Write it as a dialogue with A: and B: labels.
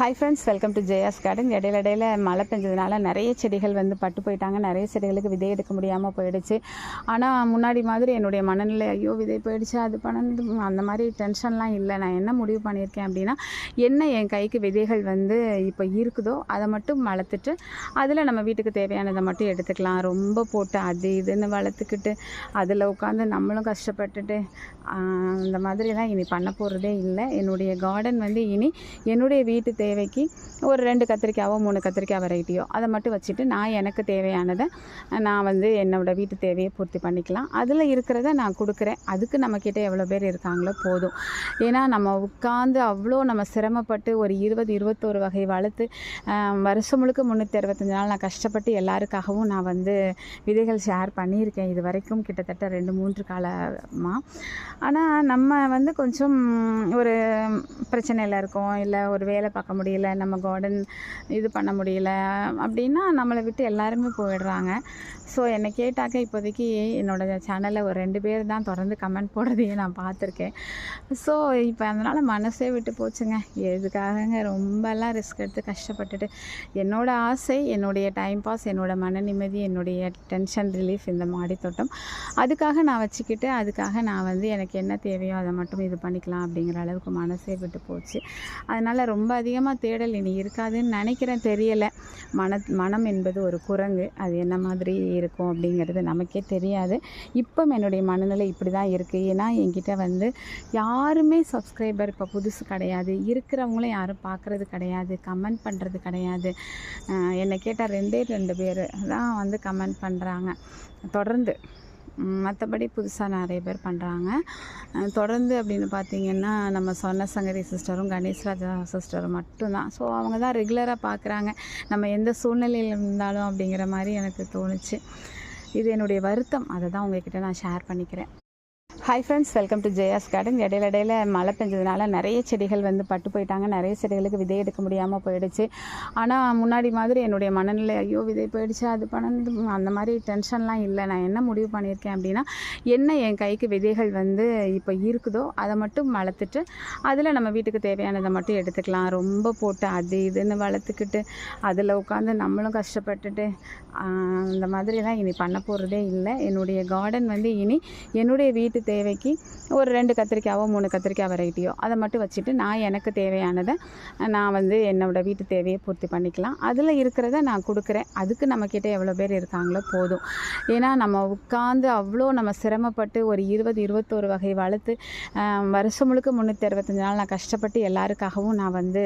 A: Hi friends, welcome to Jaya's garden. இடையில மழை பெஞ்சதுனால நிறைய செடிகள் வந்து பட்டு போயிட்டாங்க. நிறைய செடிகளுக்கு விதை எடுக்க முடியாமல் போயிடுச்சு. ஆனால் முன்னாடி மாதிரி என்னுடைய மனநிலை ஐயோ விதை போயிடுச்சு அது பண்ணது அந்த மாதிரி டென்ஷன்லாம் இல்லை. நான் என்ன முடிவு பண்ணியிருக்கேன் அப்படின்னா, என்ன என் கைக்கு விதைகள் வந்து இப்போ இருக்குதோ அதை மட்டும் வளர்த்துட்டு அதில் நம்ம வீட்டுக்கு தேவையானதை மட்டும் எடுத்துக்கலாம். ரொம்ப போட்டு அது இதுன்னு வளர்த்துக்கிட்டு அதில் உட்காந்து நம்மளும் கஷ்டப்பட்டுட்டு இந்த மாதிரிலாம் இனி பண்ண போகிறதே இல்லை. என்னுடைய கார்டன் வந்து இனி என்னுடைய வீட்டு தேவைக்கு ஒரு 2 கத்திரிக்காவோ 3 கத்திரிக்காய் வெரைட்டியோ அதை மட்டும் வச்சுட்டு நான் எனக்கு தேவையானதை நான் வந்து என்னோடய வீட்டு தேவையை பூர்த்தி பண்ணிக்கலாம். அதில் இருக்கிறத நான் கொடுக்குறேன். அதுக்கு நம்மக்கிட்ட எவ்வளோ பேர் இருக்காங்களோ போதும். ஏன்னா நம்ம உட்காந்து அவ்வளோ நம்ம சிரமப்பட்டு ஒரு 20-21 வகை வளர்த்து வருஷம் முழுக்க 365 நாள் நான் கஷ்டப்பட்டு எல்லாருக்காகவும் நான் வந்து விதைகள் ஷேர் பண்ணியிருக்கேன். இது வரைக்கும் கிட்டத்தட்ட 2-3 காலமாக. ஆனால் நம்ம வந்து கொஞ்சம் ஒரு பிரச்சனையில் இருக்கோம், இல்லை ஒரு வேலை பார்க்க முடியல, நம்ம கார்டன் இது பண்ண முடியல அப்படின்னா நம்மளை விட்டு எல்லாருமே போயிடுறாங்க. ஸோ என்னை கேட்டாக்க இப்போதைக்கு என்னோடய சேனலில் ஒரு 2 பேர் தான் தொடர்ந்து கமெண்ட் போடுறதையும் நான் பார்த்துருக்கேன். ஸோ இப்போ அதனால் மனசே விட்டு போச்சுங்க. எதுக்காகங்க ரொம்பலாம் ரிஸ்க் எடுத்து கஷ்டப்பட்டுட்டு என்னோடய ஆசை, என்னுடைய டைம் பாஸ், என்னோடய மன நிம்மதி, என்னுடைய டென்ஷன் ரிலீஃப் இந்த மாடி தோட்டம். அதுக்காக நான் வச்சுக்கிட்டு அதுக்காக நான் வந்து எனக்கு என்ன தேவையோ அதை மட்டும் இது பண்ணிக்கலாம் அப்படிங்கிற அளவுக்கு மனசே விட்டு போச்சு. அதனால் ரொம்ப அதிகமாக தேடல் இனி இருக்காதுன்னு நினைக்கிறேன். தெரியலை. மனம் என்பது ஒரு குரங்கு, அது என்ன மாதிரி இருக்கும் அப்படிங்கிறது நமக்கே தெரியாது. இப்போ என்னுடைய மனநிலை இப்படி தான் இருக்குது. ஏன்னா என்கிட்ட வந்து யாருமே சப்ஸ்கிரைபர் இப்போ புதுசு கிடையாது. இருக்கிறவங்களும் யாரும் பார்க்குறது கிடையாது, கமெண்ட் பண்ணுறது கிடையாது. என்னை கேட்டால் 2 பேர் தான் வந்து கமெண்ட் பண்ணுறாங்க தொடர்ந்து. மற்றபடி புதுசாக நிறைய பேர் பண்ணுறாங்க தொடர்ந்து. அப்படின்னு பார்த்திங்கன்னா நம்ம சொன்ன சங்கரி சிஸ்டரும் கணேஷ்ராஜா சிஸ்டரும் மட்டும்தான். ஸோ அவங்க தான் ரெகுலராக பார்க்குறாங்க. நம்ம எந்த சூழ்நிலையில் இருந்தாலும் அப்படிங்கிற மாதிரி எனக்கு தோணுச்சு. இது என்னுடைய வருத்தம். அதை தான் உங்கள்கிட்ட நான் ஷேர் பண்ணிக்கிறேன். Hi friends, welcome to Jaya's garden. இடையில மழை பெஞ்சதுனால நிறைய செடிகள் வந்து பட்டு போயிட்டாங்க. நிறைய செடிகளுக்கு விதை எடுக்க முடியாமல் போயிடுச்சு. ஆனால் முன்னாடி மாதிரி என்னுடைய மனநிலை ஐயோ விதை போயிடுச்சு அது பண்ணது அந்த மாதிரி டென்ஷன்லாம் இல்லை. நான் என்ன முடிவு பண்ணியிருக்கேன் அப்படின்னா, என்ன என் கைக்கு விதைகள் வந்து இப்போ இருக்குதோ அதை மட்டும் வளர்த்துட்டு அதில் நம்ம வீட்டுக்கு தேவையானதை மட்டும் எடுத்துக்கலாம். ரொம்ப போட்டு அது இதுன்னு வளர்த்துக்கிட்டு அதில் உட்காந்து நம்மளும் கஷ்டப்பட்டுட்டு இந்த மாதிரிலாம் இனி பண்ண போகிறதே இல்லை. என்னுடைய கார்டன் வந்து இனி என்னுடைய வீட்டு தேவைக்கு ஒரு 2 கத்திரிக்காவோ 3 கத்திரிக்காய் வெரைட்டியோ அதை மட்டும் வச்சுட்டு நான் எனக்கு தேவையானதை நான் வந்து என்னோடய வீட்டு தேவையை பூர்த்தி பண்ணிக்கலாம். அதில் இருக்கிறத நான் கொடுக்குறேன். அதுக்கு நம்மக்கிட்ட எவ்வளோ பேர் இருக்காங்களோ போதும். ஏன்னா நம்ம உட்காந்து அவ்வளோ நம்ம சிரமப்பட்டு ஒரு 20-21 வகை வளர்த்து வருஷம் முழுக்க 365 நாள் நான் கஷ்டப்பட்டு எல்லாருக்காகவும் நான் வந்து